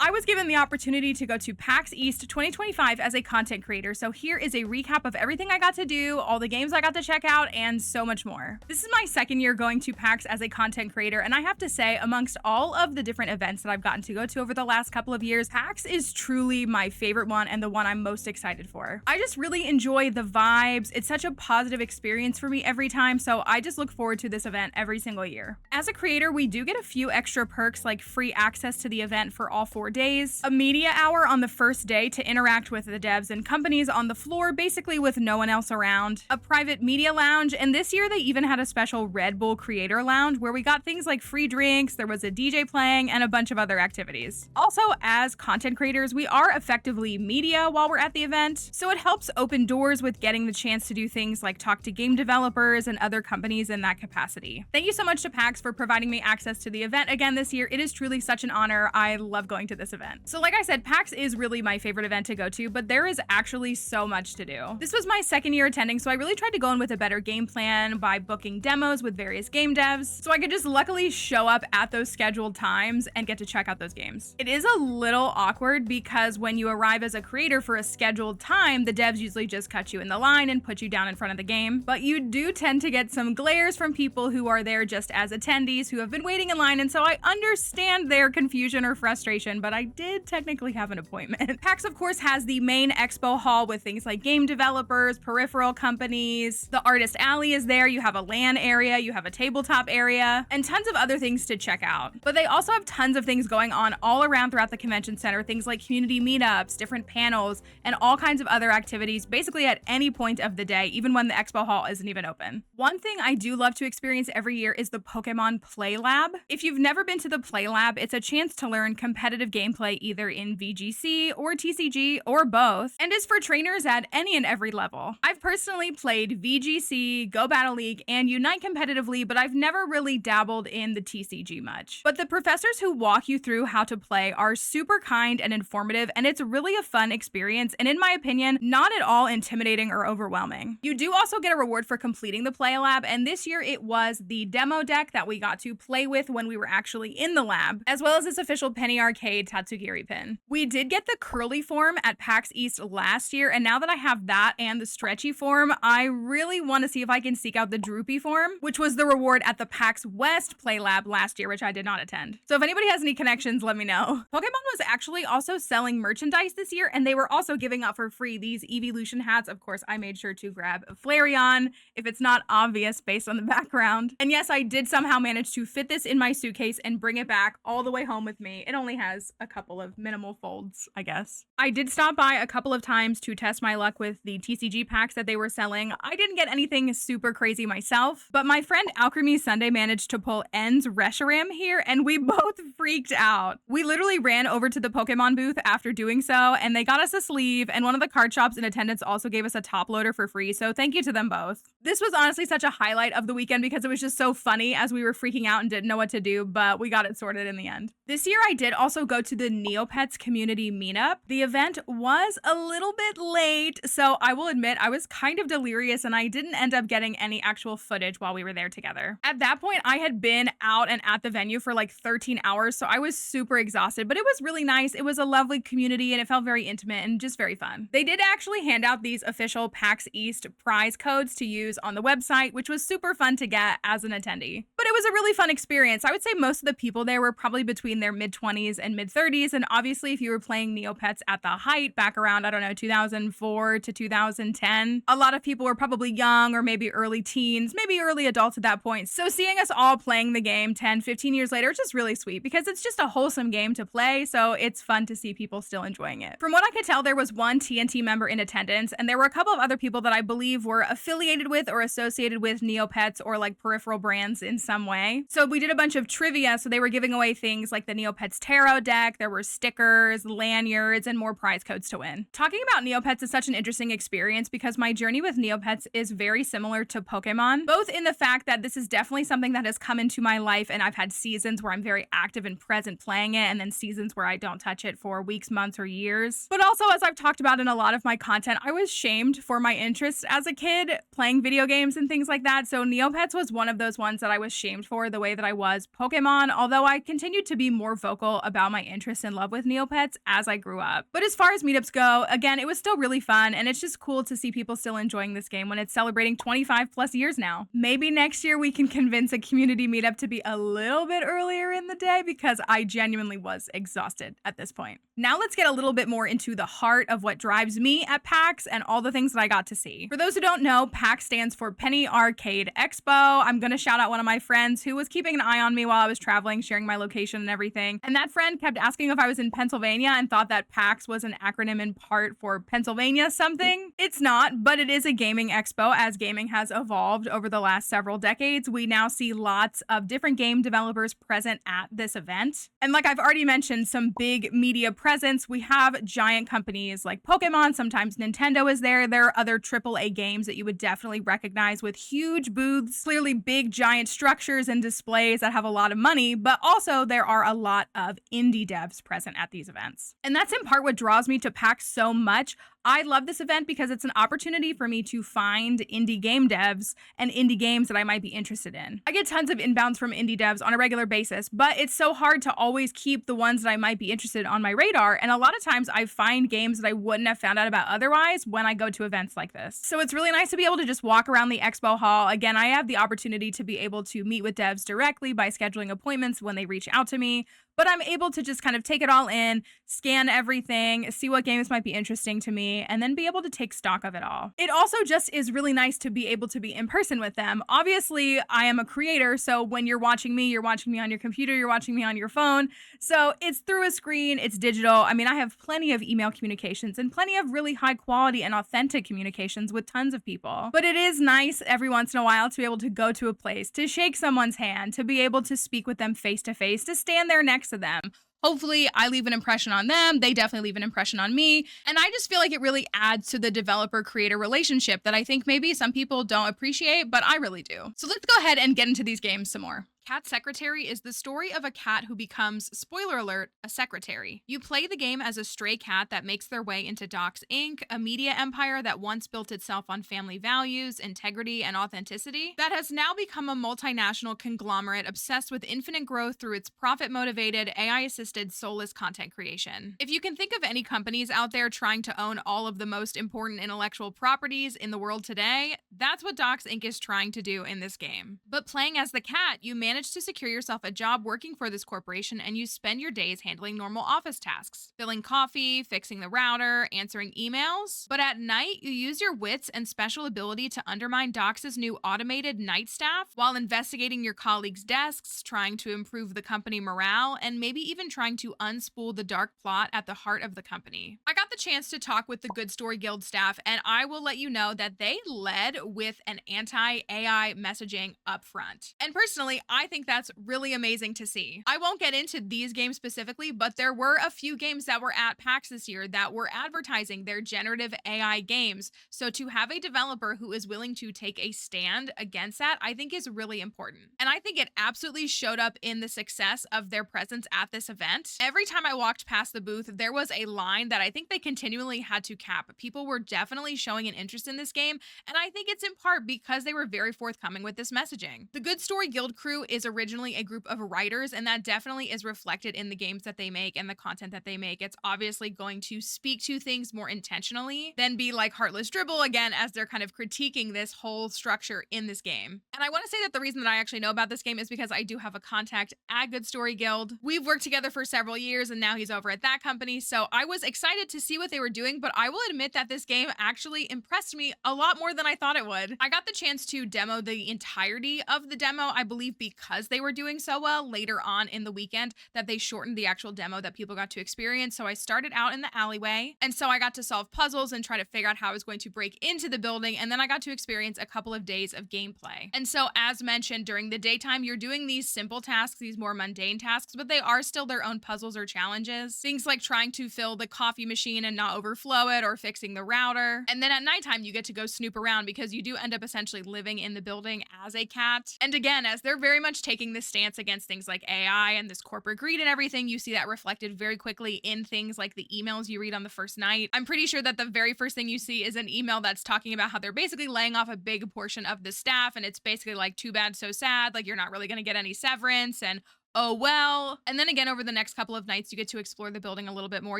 I was given the opportunity to go to PAX East 2025 as a content creator, so here is a recap of everything I got to do, all the games I got to check out, and so much more. This is my second year going to PAX as a content creator, and I have to say, amongst all of the different events that I've gotten to go to over the last couple of years, PAX is truly my favorite one and the one I'm most excited for. I just really enjoy the vibes. It's such a positive experience for me every time, so I just look forward to this event every single year. As a creator, we do get a few extra perks like free access to the event for all 4 days, a media hour on the first day to interact with the devs and companies on the floor, basically with no one else around, a private media lounge, and this year they even had a special Red Bull creator lounge where we got things like free drinks, there was a DJ playing, and a bunch of other activities. Also, as content creators, we are effectively media while we're at the event, so it helps open doors with getting the chance to do things like talk to game developers and other companies in that capacity. Thank you so much to PAX for providing me access to the event again this year. It is truly such an honor. I love going to this event. So like I said, PAX is really my favorite event to go to, but there is actually so much to do. This was my second year attending, so I really tried to go in with a better game plan by booking demos with various game devs, so I could just luckily show up at those scheduled times and get to check out those games. It is a little awkward because when you arrive as a creator for a scheduled time, the devs usually just cut you in the line and put you down in front of the game, but you do tend to get some glares from people who are there just as attendees who have been waiting in line, and so I understand their confusion or frustration, but I did technically have an appointment. PAX, of course, has the main expo hall with things like game developers, peripheral companies, the artist alley is there, you have a LAN area, you have a tabletop area, and tons of other things to check out. But they also have tons of things going on all around throughout the convention center, things like community meetups, different panels, and all kinds of other activities, basically at any point of the day, even when the expo hall isn't even open. One thing I do love to experience every year is the Pokémon Play Lab. If you've never been to the Play Lab, it's a chance to learn competitive gameplay either in VGC or TCG or both, and is for trainers at any and every level. I've personally played VGC, Go Battle League, and Unite competitively, but I've never really dabbled in the TCG much. But the professors who walk you through how to play are super kind and informative, and it's really a fun experience, and in my opinion, not at all intimidating or overwhelming. You do also get a reward for completing the Play Lab, and this year it was the demo deck that we got to play with when we were actually in the lab, as well as this official Penny Arcade Tatsugiri pin. We did get the curly form at PAX East last year, and now that I have that and the stretchy form, I really want to see if I can seek out the droopy form, which was the reward at the PAX West Play Lab last year, which I did not attend. So if anybody has any connections, let me know. Pokemon was actually also selling merchandise this year, and they were also giving out for free these Evolution hats. Of course, I made sure to grab a Flareon if it's not obvious based on the background. And yes, I did somehow manage to fit this in my suitcase and bring it back all the way home with me. It only has a couple of minimal folds, I guess. I did stop by a couple of times to test my luck with the TCG packs that they were selling. I didn't get anything super crazy myself, but my friend Alchemy Sunday managed to pull N's Reshiram here, and we both freaked out. We literally ran over to the Pokemon booth after doing so, and they got us a sleeve, and one of the card shops in attendance also gave us a top loader for free, so thank you to them both. This was honestly such a highlight of the weekend because it was just so funny as we were freaking out and didn't know what to do, but we got it sorted in the end. This year I did also go to the Neopets community meetup. The event was a little bit late, so I will admit I was kind of delirious and I didn't end up getting any actual footage while we were there together. At that point, I had been out and at the venue for like 13 hours, so I was super exhausted, but it was really nice. It was a lovely community and it felt very intimate and just very fun. They did actually hand out these official PAX East prize codes to use on the website, which was super fun to get as an attendee. But it was a really fun experience. I would say most of the people there were probably between their mid-20s and mid-30s, and obviously if you were playing Neopets at the height back around, I don't know, 2004 to 2010, a lot of people were probably young or maybe early teens, maybe early adults at that point. So seeing us all playing the game 10, 15 years later, it's just really sweet because it's just a wholesome game to play, so it's fun to see people still enjoying it. From what I could tell, there was one TNT member in attendance, and there were a couple of other people that I believe were affiliated with or associated with Neopets or like peripheral brands in some way. So we did a bunch of trivia, so they were giving away things like the Neopets tarot deck, there were stickers, lanyards, and more prize codes to win. Talking about Neopets is such an interesting experience because my journey with Neopets is very similar to Pokemon, both in the fact that this is definitely something that has come into my life and I've had seasons where I'm very active and present playing it, and then seasons where I don't touch it for weeks, months, or years. But also, as I've talked about in a lot of my content, I was shamed for my interests as a kid playing video games and things like that, so Neopets was one of those ones that I was shamed for the way that I was Pokemon, although I continued to be more vocal about my interest and love with Neopets as I grew up. But as far as meetups go, again, it was still really fun, and it's just cool to see people still enjoying this game when it's celebrating 25 plus years now. Maybe next year we can convince a community meetup to be a little bit earlier in the day, because I genuinely was exhausted at this point. Now let's get a little bit more into the heart of what drives me at PAX and all the things that I got to see. For those who don't know, PAX stands for Penny Arcade Expo. I'm gonna shout out one of my friends who was keeping an eye on me while I was traveling, sharing my location and everything. And that friend kept asking if I was in Pennsylvania and thought that PAX was an acronym in part for Pennsylvania something. It's not, but it is a gaming expo. As gaming has evolved over the last several decades, we now see lots of different game developers present at this event. And like I've already mentioned, some big media presence. We have giant companies like Pokémon, sometimes Nintendo is there. There are other AAA games that you would definitely recognize with huge booths, clearly big giant structures and displays that have a lot of money, but also there are a lot of indie devs present at these events. And that's in part what draws me to PAX so much. I love this event because it's an opportunity for me to find indie game devs and indie games that I might be interested in. I get tons of inbounds from indie devs on a regular basis, but it's so hard to always keep the ones that I might be interested in on my radar. And a lot of times I find games that I wouldn't have found out about otherwise when I go to events like this. So it's really nice to be able to just walk around the expo hall. Again, I have the opportunity to be able to meet with devs directly by scheduling appointments when they reach out to me. But I'm able to just kind of take it all in, scan everything, see what games might be interesting to me, and then be able to take stock of it all. It also just is really nice to be able to be in person with them. Obviously, I am a creator, so when you're watching me on your computer, you're watching me on your phone. So it's through a screen, it's digital. I mean, I have plenty of email communications and plenty of really high quality and authentic communications with tons of people. But it is nice every once in a while to be able to go to a place, to shake someone's hand, to be able to speak with them face to face, to stand there next to them. Hopefully I leave an impression on them. They definitely leave an impression on me. And I just feel like it really adds to the developer-creator relationship that I think maybe some people don't appreciate, but I really do. So let's go ahead and get into these games some more. Cat Secretary is the story of a cat who becomes, spoiler alert, a secretary. You play the game as a stray cat that makes their way into Docs Inc., a media empire that once built itself on family values, integrity, and authenticity, that has now become a multinational conglomerate obsessed with infinite growth through its profit-motivated, AI-assisted, soulless content creation. If you can think of any companies out there trying to own all of the most important intellectual properties in the world today, that's what Docs Inc. is trying to do in this game. But playing as the cat, you manage to secure yourself a job working for this corporation, and you spend your days handling normal office tasks, filling coffee, fixing the router, answering emails. But at night, you use your wits and special ability to undermine Docs' new automated night staff while investigating your colleagues' desks, trying to improve the company morale, and maybe even trying to unspool the dark plot at the heart of the company. I got the chance to talk with the Good Story Guild staff, and I will let you know that they led with an anti-AI messaging up front. And personally, I think that's really amazing to see. I won't get into these games specifically, but there were a few games that were at PAX this year that were advertising their generative AI games. So to have a developer who is willing to take a stand against that, I think is really important. And I think it absolutely showed up in the success of their presence at this event. Every time I walked past the booth, there was a line that I think they continually had to cap. People were definitely showing an interest in this game, and I think it's in part because they were very forthcoming with this messaging. The Good Story Guild crew is originally a group of writers, and that definitely is reflected in the games that they make and the content that they make. It's obviously going to speak to things more intentionally than be like Heartless Dribble again, as they're kind of critiquing this whole structure in this game. And I want to say that the reason that I actually know about this game is because I do have a contact at Good Story Guild. We've worked together for several years, and now he's over at that company, so I was excited to see what they were doing, but I will admit that this game actually impressed me a lot more than I thought it would. I got the chance to demo the entirety of the demo, I believe because they were doing so well later on in the weekend that they shortened the actual demo that people got to experience. So I started out in the alleyway, and so I got to solve puzzles and try to figure out how I was going to break into the building, and then I got to experience a couple of days of gameplay. And so as mentioned, during the daytime, you're doing these simple tasks, these more mundane tasks, but they are still their own puzzles or challenges. Things like trying to fill the coffee machine and not overflow it, or fixing the router. And then at nighttime, you get to go snoop around because you do end up essentially living in the building as a cat. And again, as they're very much taking this stance against things like AI and this corporate greed and everything, you see that reflected very quickly in things like the emails you read on the first night. I'm pretty sure that the very first thing you see is an email that's talking about how they're basically laying off a big portion of the staff, and it's basically like, too bad, so sad, like you're not really going to get any severance, and oh well. And then again, over the next couple of nights, you get to explore the building a little bit more.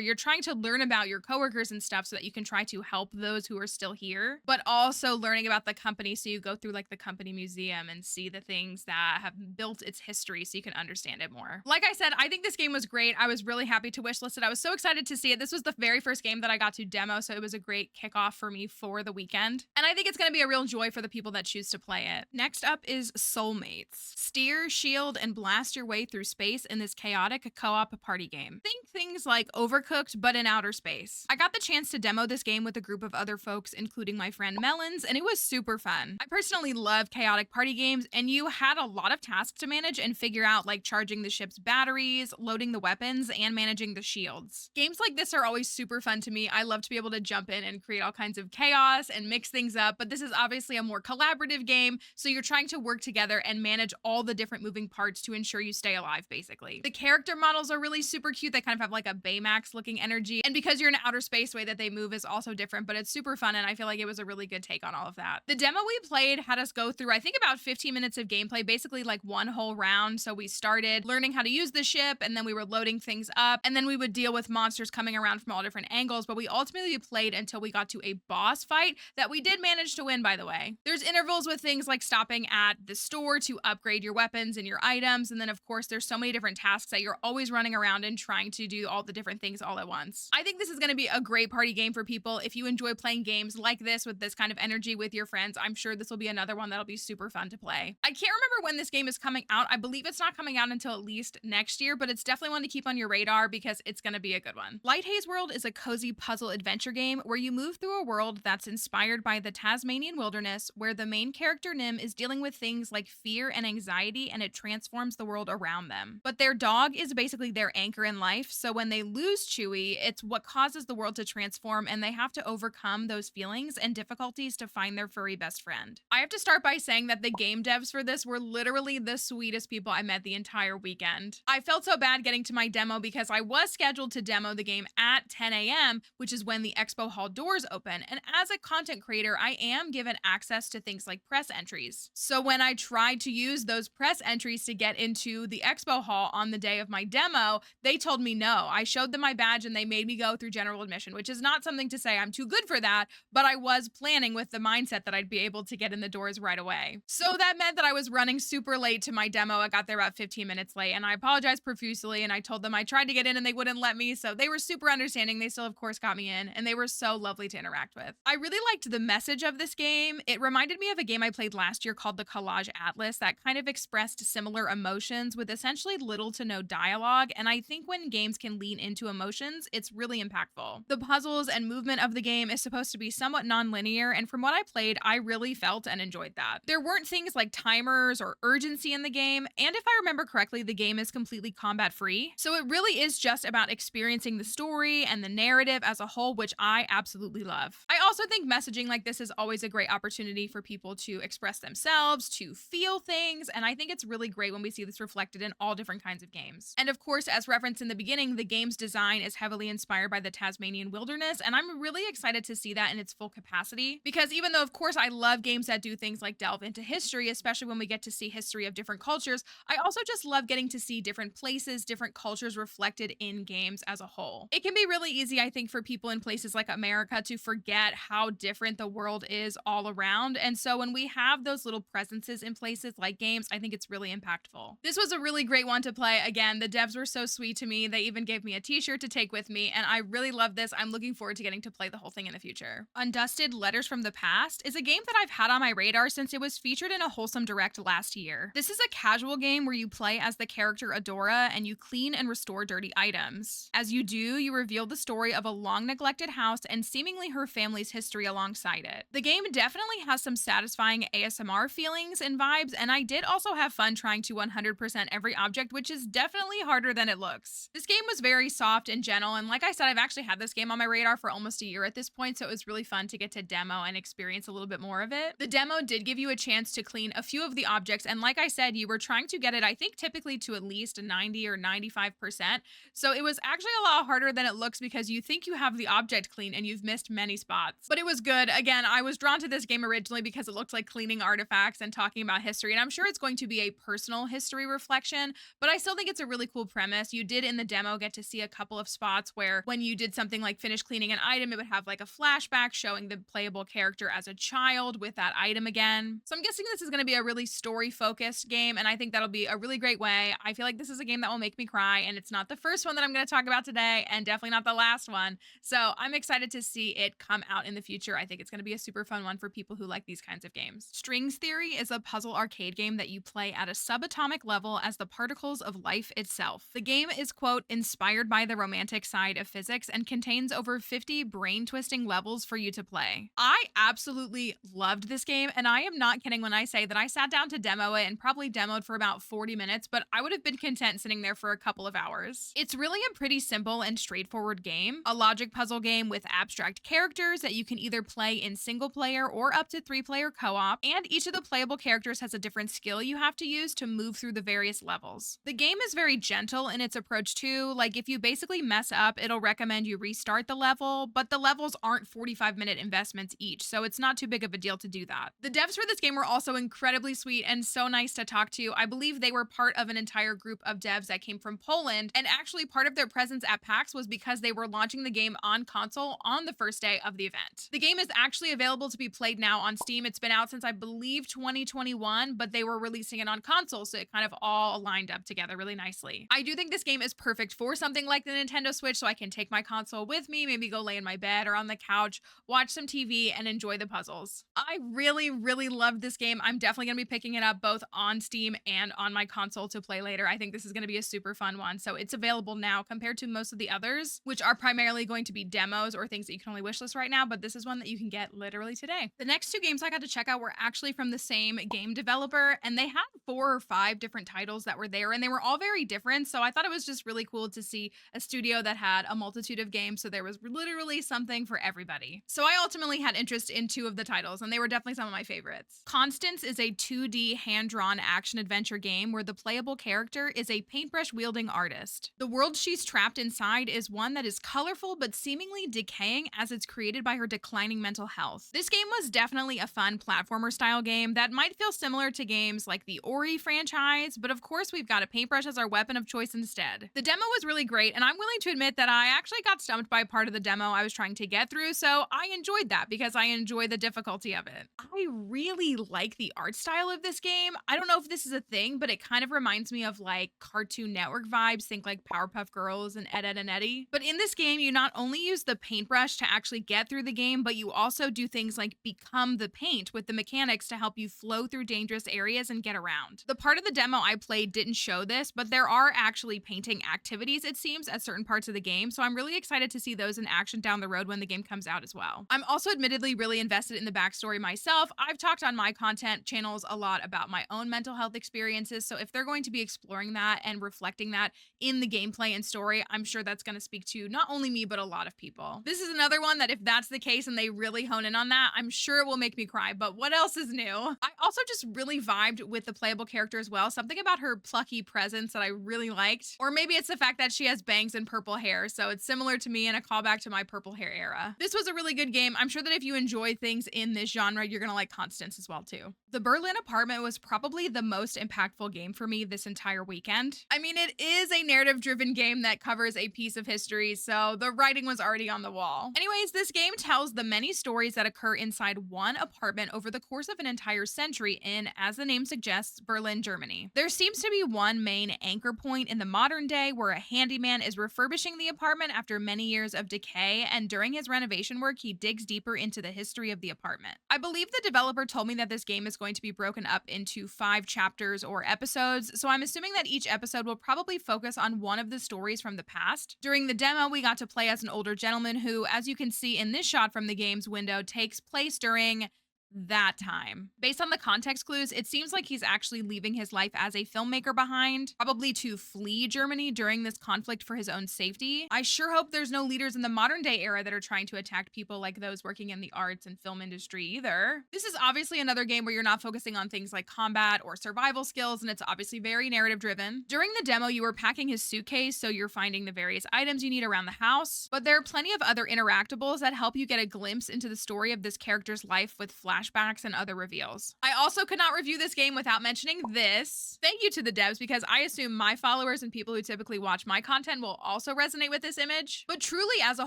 You're trying to learn about your coworkers and stuff so that you can try to help those who are still here, but also learning about the company. So you go through like the company museum and see the things that have built its history so you can understand it more. Like I said, I think this game was great. I was really happy to wishlist it. I was so excited to see it. This was the very first game that I got to demo, so it was a great kickoff for me for the weekend. And I think it's going to be a real joy for the people that choose to play it. Next up is Soulmates. Steer, shield, and blast your way through space in this chaotic co-op party game. Think things like Overcooked, but in outer space. I got the chance to demo this game with a group of other folks, including my friend Melons, and it was super fun. I personally love chaotic party games, and you had a lot of tasks to manage and figure out, like charging the ship's batteries, loading the weapons, and managing the shields. Games like this are always super fun to me. I love to be able to jump in and create all kinds of chaos and mix things up, but this is obviously a more collaborative game, so you're trying to work together and manage all the different moving parts to ensure you stay alive, basically. The character models are really super cute. They kind of have like a Baymax looking energy, and because you're in outer space, the way that they move is also different, but it's super fun, and I feel like it was a really good take on all of that. The demo we played had us go through, I think, about 15 minutes of gameplay, basically like one whole round. So we started learning how to use the ship, and then we were loading things up, and then we would deal with monsters coming around from all different angles, but we ultimately played until we got to a boss fight that we did manage to win, by the way. There's intervals with things like stopping at the store to upgrade your weapons and your items, and then of course there's so many different tasks that you're always running around and trying to do all the different things all at once. I think this is going to be a great party game for people. If you enjoy playing games like this with this kind of energy with your friends, I'm sure this will be another one that'll be super fun to play. I can't remember when this game is coming out. I believe it's not coming out until at least next year, but it's definitely one to keep on your radar because it's going to be a good one. Light Haze World is a cozy puzzle adventure game where you move through a world that's inspired by the Tasmanian wilderness, where the main character Nim is dealing with things like fear and anxiety, and it transforms the world around them. But their dog is basically their anchor in life, so when they lose Chewy, it's what causes the world to transform, and they have to overcome those feelings and difficulties to find their furry best friend. I have to start by saying that the game devs for this were literally the sweetest people I met the entire weekend. I felt so bad getting to my demo because I was scheduled to demo the game at 10 a.m., which is when the expo hall doors open, and as a content creator, I am given access to things like press entries. So when I tried to use those press entries to get into the expo hall on the day of my demo, they told me no. I showed them my badge and they made me go through general admission, which is not something to say I'm too good for that, but I was planning with the mindset that I'd be able to get in the doors right away. So that meant that I was running super late to my demo. I got there about 15 minutes late, and I apologized profusely, and I told them I tried to get in and they wouldn't let me, so they were super understanding. They still, of course, got me in, and they were so lovely to interact with. I really liked the message of this game. It reminded me of a game I played last year called the Collage Atlas that kind of expressed similar emotions with essentially little to no dialogue, and I think when games can lean into emotions, it's really impactful. The puzzles and movement of the game is supposed to be somewhat non-linear, and from what I played, I really felt and enjoyed that. There weren't things like timers or urgency in the game, and if I remember correctly, the game is completely combat-free, so it really is just about experiencing the story and the narrative as a whole, which I absolutely love. I also think messaging like this is always a great opportunity for people to express themselves, to feel things, and I think it's really great when we see this reflected in all different kinds of games. And of course, as referenced in the beginning, the game's design is heavily inspired by the Tasmanian wilderness, and I'm really excited to see that in its full capacity, because even though of course I love games that do things like delve into history, especially when we get to see history of different cultures, I also just love getting to see different places, different cultures reflected in games as a whole. It can be really easy, I think, for people in places like America to forget how different the world is all around, and so when we have those little presences in places like games, I think it's really impactful. This was a really great one to play. Again, the devs were so sweet to me. They even gave me a t-shirt to take with me, and I really love this. I'm looking forward to getting to play the whole thing in the future. Undusted Letters from the Past is a game that I've had on my radar since it was featured in a Wholesome Direct last year. This is a casual game where you play as the character Adora and you clean and restore dirty items. As you do, you reveal the story of a long neglected house and seemingly her family's history alongside it. The game definitely has some satisfying ASMR feelings and vibes, and I did also have fun trying to 100% every object, which is definitely harder than it looks. This game was very soft and gentle, and like I said, I've actually had this game on my radar for almost a year at this point, so it was really fun to get to demo and experience a little bit more of it. The demo did give you a chance to clean a few of the objects, and like I said, you were trying to get it, I think, typically to at least 90 or 95%, so it was actually a lot harder than it looks because you think you have the object clean and you've missed many spots. But it was good. Again, I was drawn to this game originally because it looked like cleaning artifacts and talking about history, and I'm sure it's going to be a personal history reflection collection, but I still think it's a really cool premise. You did in the demo get to see a couple of spots where when you did something like finish cleaning an item, it would have like a flashback showing the playable character as a child with that item again. So I'm guessing this is going to be a really story-focused game, and I think that'll be a really great way. I feel like this is a game that will make me cry, and it's not the first one that I'm going to talk about today, and definitely not the last one. So I'm excited to see it come out in the future. I think it's going to be a super fun one for people who like these kinds of games. Strings Theory is a puzzle arcade game that you play at a subatomic level as the particles of life itself. The game is, quote, inspired by the romantic side of physics and contains over 50 brain-twisting levels for you to play. I absolutely loved this game, and I am not kidding when I say that I sat down to demo it and probably demoed for about 40 minutes, but I would have been content sitting there for a couple of hours. It's really a pretty simple and straightforward game, a logic puzzle game with abstract characters that you can either play in single player or up to 3-player co-op, and each of the playable characters has a different skill you have to use to move through the various levels. The game is very gentle in its approach too, like if you basically mess up, it'll recommend you restart the level, but the levels aren't 45-minute investments each, so it's not too big of a deal to do that. The devs for this game were also incredibly sweet and so nice to talk to. I believe they were part of an entire group of devs that came from Poland, and actually part of their presence at PAX was because they were launching the game on console on the first day of the event. The game is actually available to be played now on Steam. It's been out since I believe 2021, but they were releasing it on console, so it kind of all lined up together really nicely. I do think this game is perfect for something like the Nintendo Switch, so I can take my console with me, maybe go lay in my bed or on the couch, watch some TV, and enjoy the puzzles. I really, really loved this game. I'm definitely going to be picking it up both on Steam and on my console to play later. I think this is going to be a super fun one. So it's available now compared to most of the others, which are primarily going to be demos or things that you can only wishlist right now, but this is one that you can get literally today. The next 2 games I got to check out were actually from the same game developer, and they had 4 or 5 different titles that were there, and they were all very different. So I thought it was just really cool to see a studio that had a multitude of games, so there was literally something for everybody. So I ultimately had interest in 2 of the titles, and they were definitely some of my favorites. Constance is a 2D hand-drawn action-adventure game where the playable character is a paintbrush-wielding artist. The world she's trapped inside is one that is colorful but seemingly decaying as it's created by her declining mental health. This game was definitely a fun platformer-style game that might feel similar to games like the Ori franchise, but of course we've got a paintbrush as our weapon of choice instead. The demo was really great, and I'm willing to admit that I actually got stumped by part of the demo I was trying to get through, so I enjoyed that because I enjoy the difficulty of it. I really like the art style of this game. I don't know if this is a thing, but it kind of reminds me of like Cartoon Network vibes, think like Powerpuff Girls and Ed, Edd and Eddy. But in this game, you not only use the paintbrush to actually get through the game, but you also do things like become the paint with the mechanics to help you flow through dangerous areas and get around. The part of the demo I played didn't show this, but there are actually painting activities, it seems, at certain parts of the game, so I'm really excited to see those in action down the road when the game comes out as well. I'm also admittedly really invested in the backstory myself. I've talked on my content channels a lot about my own mental health experiences, so if they're going to be exploring that and reflecting that in the gameplay and story, I'm sure that's going to speak to not only me, but a lot of people. This is another one that if that's the case and they really hone in on that, I'm sure it will make me cry, but what else is new? I also just really vibed with the playable character as well. Something about her plucky presence that I really liked. Or maybe it's the fact that she has bangs and purple hair, so it's similar to me and a callback to my purple hair era. This was a really good game. I'm sure that if you enjoy things in this genre, you're gonna like Constance as well too. The Berlin Apartment was probably the most impactful game for me this entire weekend. I mean, it is a narrative-driven game that covers a piece of history, so the writing was already on the wall. Anyways, this game tells the many stories that occur inside one apartment over the course of an entire century in, as the name suggests, Berlin, Germany. There seems to be one main anchor point in the modern day where a handyman is refurbishing the apartment after many years of decay, and during his renovation work, he digs deeper into the history of the apartment. I believe the developer told me that this game is going to be broken up into 5 chapters or episodes, so I'm assuming that each episode will probably focus on one of the stories from the past. During the demo, we got to play as an older gentleman who, as you can see in this shot from the game's window, takes place during that time. Based on the context clues, it seems like he's actually leaving his life as a filmmaker behind, probably to flee Germany during this conflict for his own safety. I sure hope there's no leaders in the modern day era that are trying to attack people like those working in the arts and film industry either. This is obviously another game where you're not focusing on things like combat or survival skills, and it's obviously very narrative driven. During the demo, you were packing his suitcase, so you're finding the various items you need around the house, but there are plenty of other interactables that help you get a glimpse into the story of this character's life with flashbacks flashbacks and other reveals. I also could not review this game without mentioning this. Thank you to the devs, because I assume my followers and people who typically watch my content will also resonate with this image. But truly, as a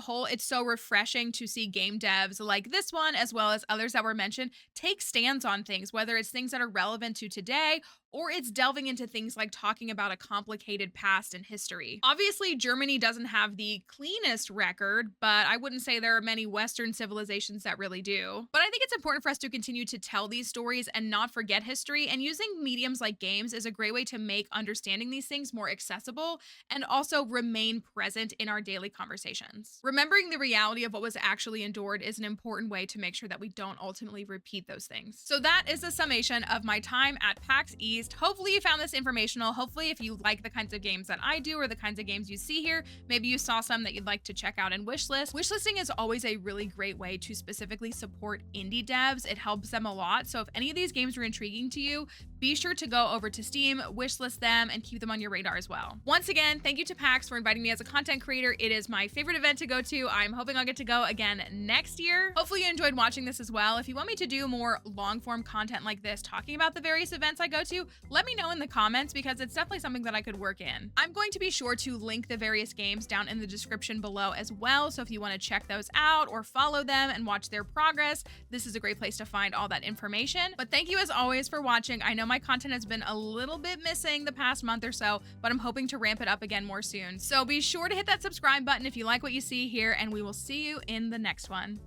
whole, it's so refreshing to see game devs like this one, as well as others that were mentioned, take stands on things, whether it's things that are relevant to today or it's delving into things like talking about a complicated past and history. Obviously, Germany doesn't have the cleanest record, but I wouldn't say there are many Western civilizations that really do. But I think it's important for us to continue to tell these stories and not forget history, and using mediums like games is a great way to make understanding these things more accessible and also remain present in our daily conversations. Remembering the reality of what was actually endured is an important way to make sure that we don't ultimately repeat those things. So that is the summation of my time at PAX East. Hopefully you found this informational. Hopefully if you like the kinds of games that I do or the kinds of games you see here, maybe you saw some that you'd like to check out and wishlist. Wishlisting is always a really great way to specifically support indie devs. It helps them a lot. So if any of these games are intriguing to you, be sure to go over to Steam, wishlist them, and keep them on your radar as well. Once again, thank you to PAX for inviting me as a content creator. It is my favorite event to go to. I'm hoping I'll get to go again next year. Hopefully you enjoyed watching this as well. If you want me to do more long-form content like this, talking about the various events I go to, let me know in the comments, because it's definitely something that I could work in. I'm going to be sure to link the various games down in the description below as well, so if you want to check those out or follow them and watch their progress, this is a great place to find all that information. But thank you as always for watching. I know my content has been a little bit missing the past month or so, but I'm hoping to ramp it up again more soon. So be sure to hit that subscribe button if you like what you see here, and we will see you in the next one.